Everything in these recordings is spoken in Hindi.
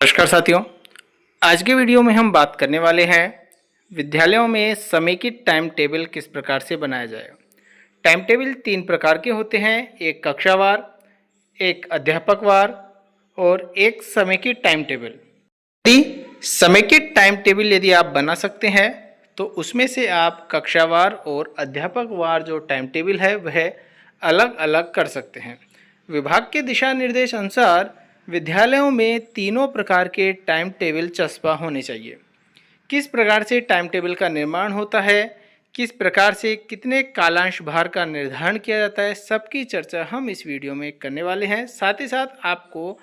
नमस्कार साथियों। आज के वीडियो में हम बात करने वाले हैं विद्यालयों में समेकित टाइम टेबल किस प्रकार से बनाया जाए। टाइम टेबल तीन प्रकार के होते हैं, एक कक्षावार, एक अध्यापकवार और एक समेकित टाइम टेबल। यदि समेकित टाइम टेबल यदि आप बना सकते हैं तो उसमें से आप कक्षावार और अध्यापकवार जो टाइम टेबल है वह अलग अलग कर सकते हैं। विभाग के दिशा निर्देश अनुसार विद्यालयों में तीनों प्रकार के टाइम टेबल चस्पा होने चाहिए। किस प्रकार से टाइम टेबल का निर्माण होता है, किस प्रकार से कितने कालांश भार का निर्धारण किया जाता है, सबकी चर्चा हम इस वीडियो में करने वाले हैं। साथ ही साथ आपको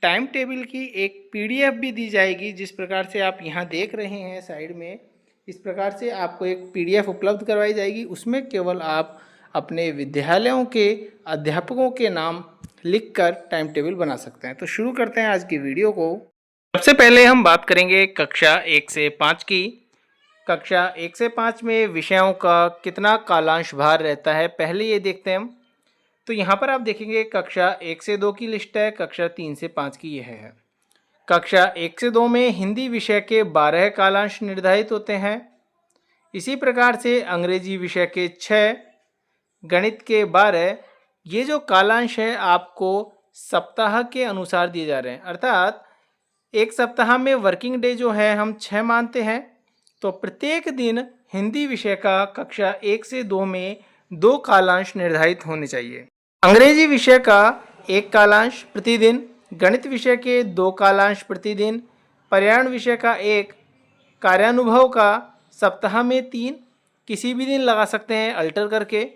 टाइम टेबल की एक पीडीएफ भी दी जाएगी। जिस प्रकार से आप यहाँ देख रहे हैं साइड में, इस प्रकार से आपको एक पीडीएफ उपलब्ध करवाई जाएगी। उसमें केवल आप अपने विद्यालयों के अध्यापकों के नाम लिखकर टाइम टेबल बना सकते हैं। तो शुरू करते हैं आज की वीडियो को। सबसे पहले हम बात करेंगे कक्षा 1 से 5 की। कक्षा 1 से 5 में विषयों का कितना कालांश भार रहता है, पहले ये देखते हैं हम। तो यहाँ पर आप देखेंगे कक्षा 1 से 2 की लिस्ट है, कक्षा 3 से 5 की यह है। कक्षा 1 से 2 में हिंदी विषय के 12 कालांश निर्धारित होते हैं। इसी प्रकार से अंग्रेजी विषय के 6, गणित के 12। ये जो कालांश है आपको सप्ताह के अनुसार दिए जा रहे हैं, अर्थात एक सप्ताह में वर्किंग डे जो है हम 6 मानते हैं। तो प्रत्येक दिन हिंदी विषय का कक्षा 1 से 2 में 2 कालांश निर्धारित होने चाहिए। अंग्रेजी विषय का 1 कालांश प्रतिदिन, गणित विषय के 2 कालांश प्रतिदिन, पर्यावरण विषय का 1, कार्यानुभव का सप्ताह में 3, किसी भी दिन लगा सकते हैं अल्टर करके।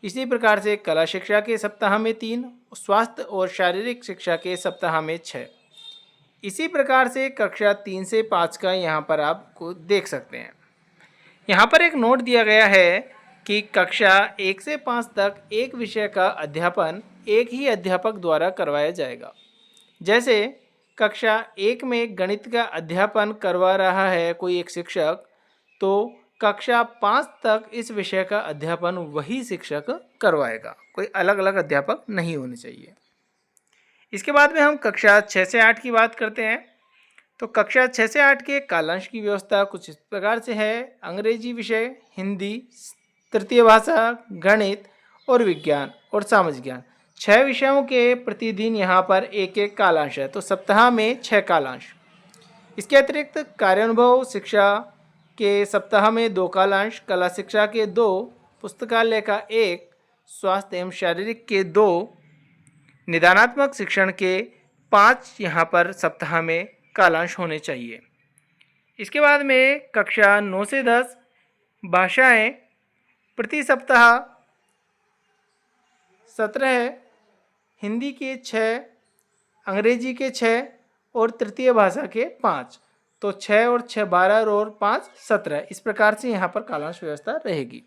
इसी प्रकार से कला शिक्षा के सप्ताह में 3, स्वास्थ्य और शारीरिक शिक्षा के सप्ताह में 6। इसी प्रकार से कक्षा 3 से 5 का यहाँ पर आपको देख सकते हैं। यहाँ पर एक नोट दिया गया है कि कक्षा 1 से 5 तक एक विषय का अध्यापन एक ही अध्यापक द्वारा करवाया जाएगा। जैसे कक्षा 1 में गणित का अध्यापन करवा रहा है कोई एक शिक्षक, तो कक्षा 5 तक इस विषय का अध्यापन वही शिक्षक करवाएगा, कोई अलग अलग अध्यापक नहीं होने चाहिए। इसके बाद में हम कक्षा 6 से 8 की बात करते हैं। तो कक्षा 6 से 8 के कालांश की व्यवस्था कुछ इस प्रकार से है। अंग्रेजी विषय, हिंदी, तृतीय भाषा, गणित और विज्ञान और सामाजिक ज्ञान, 6 विषयों के प्रतिदिन यहाँ पर एक एक कालांश है, तो सप्ताह में 6 कालांश। इसके अतिरिक्त कार्यानुभव शिक्षा के सप्ताह में 2 कालांश, कला शिक्षा के 2, पुस्तकालय का 1, स्वास्थ्य एवं शारीरिक के 2, निदानात्मक शिक्षण के 5 यहाँ पर सप्ताह में कालांश होने चाहिए। इसके बाद में कक्षा 9 से 10 भाषाएं, प्रति सप्ताह 17, हिंदी के 6, अंग्रेजी के 6 और तृतीय भाषा के 5। तो 6 और 6 12 और 5 17। इस प्रकार से यहाँ पर कालांश व्यवस्था रहेगी।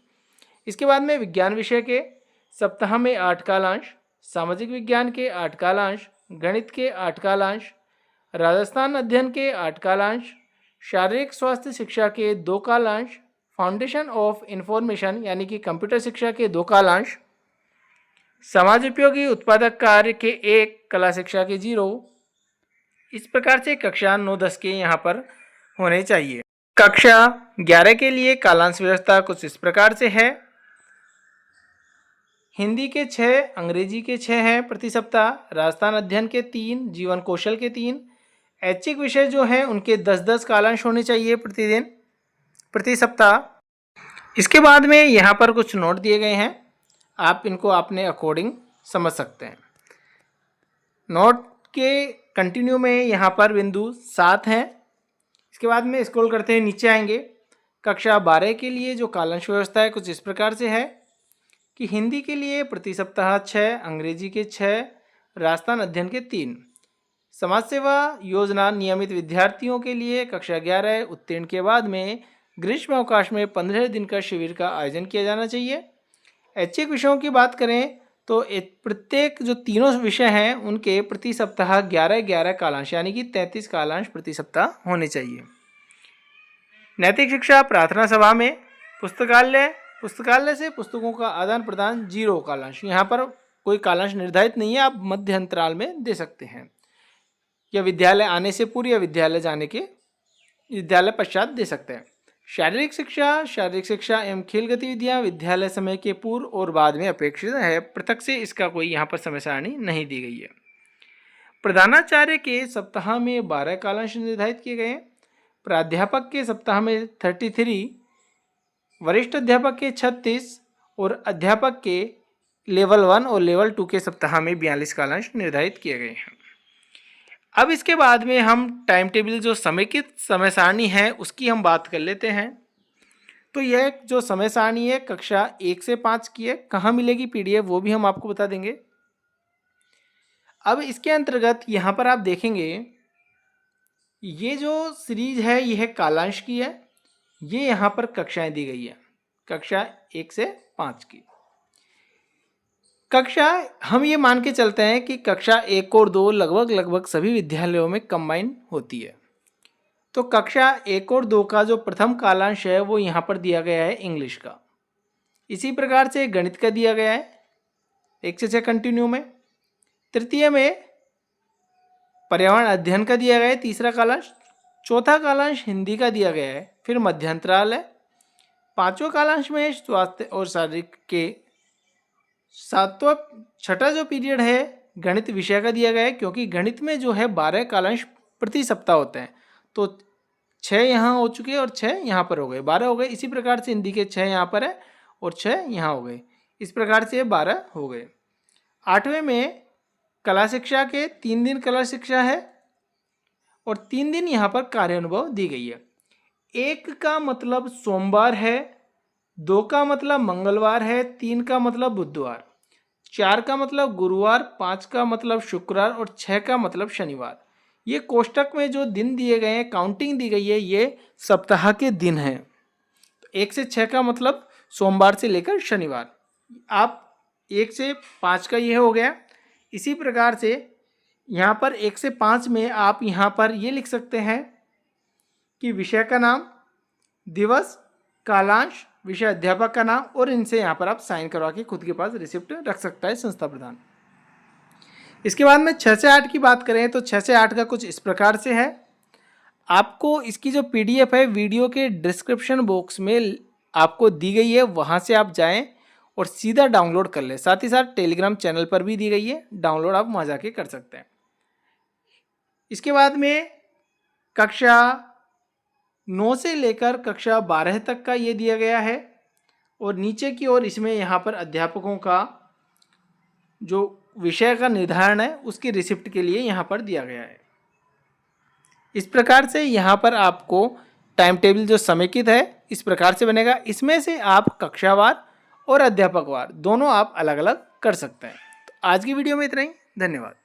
इसके बाद में विज्ञान विषय के सप्ताह में 8 कालांश, सामाजिक विज्ञान के 8 कालांश, गणित के 8 कालांश, राजस्थान अध्ययन के 8 कालांश, शारीरिक स्वास्थ्य शिक्षा के 2 कालांश, फाउंडेशन ऑफ इंफॉर्मेशन यानी कि कंप्यूटर शिक्षा के 2 कालांश, समाज उपयोगी उत्पादक कार्य के 1, कला शिक्षा के 0। इस प्रकार से कक्षा 9-10 के यहाँ पर होने चाहिए। कक्षा 11 के लिए कालांश व्यवस्था कुछ इस प्रकार से है। हिंदी के 6, अंग्रेजी के 6 हैं प्रति सप्ताह, राजस्थान अध्ययन के 3, जीवन कौशल के 3, ऐच्छिक विषय जो हैं उनके 10-10 कालांश होने चाहिए प्रतिदिन प्रति सप्ताह। इसके बाद में यहाँ पर कुछ नोट दिए गए हैं, आप इनको अपने अकॉर्डिंग समझ सकते हैं। नोट के कंटिन्यू में यहाँ पर बिंदु 7 हैं। इसके बाद में स्क्रॉल करते हैं नीचे आएंगे। कक्षा 12 के लिए जो कालांश व्यवस्था है कुछ इस प्रकार से है कि हिंदी के लिए प्रति सप्ताह 6, अंग्रेजी के 6, राजस्थान अध्ययन के 3। समाज सेवा योजना नियमित विद्यार्थियों के लिए कक्षा 11 उत्तीर्ण के बाद में ग्रीष्म अवकाश में 15 दिन का शिविर का आयोजन किया जाना चाहिए। ऐच्छिक विषयों की बात करें तो प्रत्येक जो तीनों विषय हैं उनके प्रति सप्ताह 11-11 कालांश यानी कि 33 कालांश प्रति सप्ताह होने चाहिए। नैतिक शिक्षा प्रार्थना सभा में, पुस्तकालय से पुस्तकों का आदान प्रदान 0 कालांश, यहाँ पर कोई कालांश निर्धारित नहीं है, आप मध्य अंतराल में दे सकते हैं। या विद्यालय आने से पूर्व या विद्यालय पश्चात दे सकते हैं। शारीरिक शिक्षा एवं खेल गतिविधियां विद्यालय समय के पूर्व और बाद में अपेक्षित है। पृथक से इसका कोई यहाँ पर समय सारणी नहीं दी गई है। प्रधानाचार्य के सप्ताह में 12 कालांश निर्धारित किए गए हैं। प्राध्यापक के सप्ताह में 33, वरिष्ठ अध्यापक के 36 और अध्यापक के लेवल 1 और लेवल 2 के सप्ताह में 42 कालांश निर्धारित किए गए हैं। अब इसके बाद में हम टाइम टेबल जो समेकित समय सारणी है उसकी हम बात कर लेते हैं। तो यह जो समय सारणी है कक्षा 1 से 5 की है। कहाँ मिलेगी PDF वो भी हम आपको बता देंगे। अब इसके अंतर्गत यहाँ पर आप देखेंगे ये जो सीरीज है यह कालांश की है। ये यहाँ पर कक्षाएं दी गई है, कक्षा 1 से 5 की कक्षा। हम ये मान के चलते हैं कि कक्षा 1 और 2 लगभग सभी विद्यालयों में कंबाइन होती है। तो कक्षा 1 और 2 का जो प्रथम कालांश है वो यहाँ पर दिया गया है इंग्लिश का। इसी प्रकार से गणित का दिया गया है 1 से 6 कंटिन्यू में। तृतीय में पर्यावरण अध्ययन का दिया गया है तीसरा कालांश। चौथा कालांश हिंदी का दिया गया है, फिर मध्यांतराल है। पांचवें कालांश में स्वास्थ्य और शारीरिक के। सातवां छठा जो पीरियड है गणित विषय का दिया गया है, क्योंकि गणित में जो है 12 कालांश प्रति सप्ताह होते हैं। तो 6 यहाँ हो चुके और 6 यहाँ पर हो गए, 12 हो गए। इसी प्रकार से हिंदी के 6 यहाँ पर है और 6 यहाँ हो गए, इस प्रकार से 12 हो गए। 8वें में कला शिक्षा के 3 दिन कला शिक्षा है और 3 दिन यहाँ पर कार्य अनुभव दी गई है। 1 का मतलब सोमवार है, 2 का मतलब मंगलवार है, 3 का मतलब बुधवार, 4 का मतलब गुरुवार, 5 का मतलब शुक्रवार और 6 का मतलब शनिवार। ये कोष्टक में जो दिन दिए गए हैं, काउंटिंग दी गई है, ये सप्ताह के दिन हैं। तो 1 से 6 का मतलब सोमवार से लेकर शनिवार। आप 1 से 5 का यह हो गया। इसी प्रकार से यहाँ पर 1 से 5 में आप यहाँ पर ये लिख सकते हैं कि विषय का नाम, दिवस, कालांश, विषय अध्यापक का नाम, और इनसे यहाँ पर आप साइन करवा के खुद के पास रिसिप्ट रख सकता है संस्था प्रधान। इसके बाद में 6 से 8 की बात करें तो 6 से 8 का कुछ इस प्रकार से है। आपको इसकी जो PDF है वीडियो के डिस्क्रिप्शन बॉक्स में आपको दी गई है, वहाँ से आप जाएं और सीधा डाउनलोड कर लें। साथ ही साथ टेलीग्राम चैनल पर भी दी गई है, डाउनलोड आप वहाँ जाके कर सकते हैं। इसके बाद में कक्षा 9 से लेकर कक्षा 12 तक का ये दिया गया है और नीचे की ओर इसमें यहाँ पर अध्यापकों का जो विषय का निर्धारण है उसकी रिसिप्ट के लिए यहाँ पर दिया गया है। इस प्रकार से यहाँ पर आपको टाइम टेबल जो समेकित है इस प्रकार से बनेगा। इसमें से आप कक्षावार और अध्यापकवार दोनों आप अलग अलग कर सकते हैं। तो आज की वीडियो में इतना ही, धन्यवाद।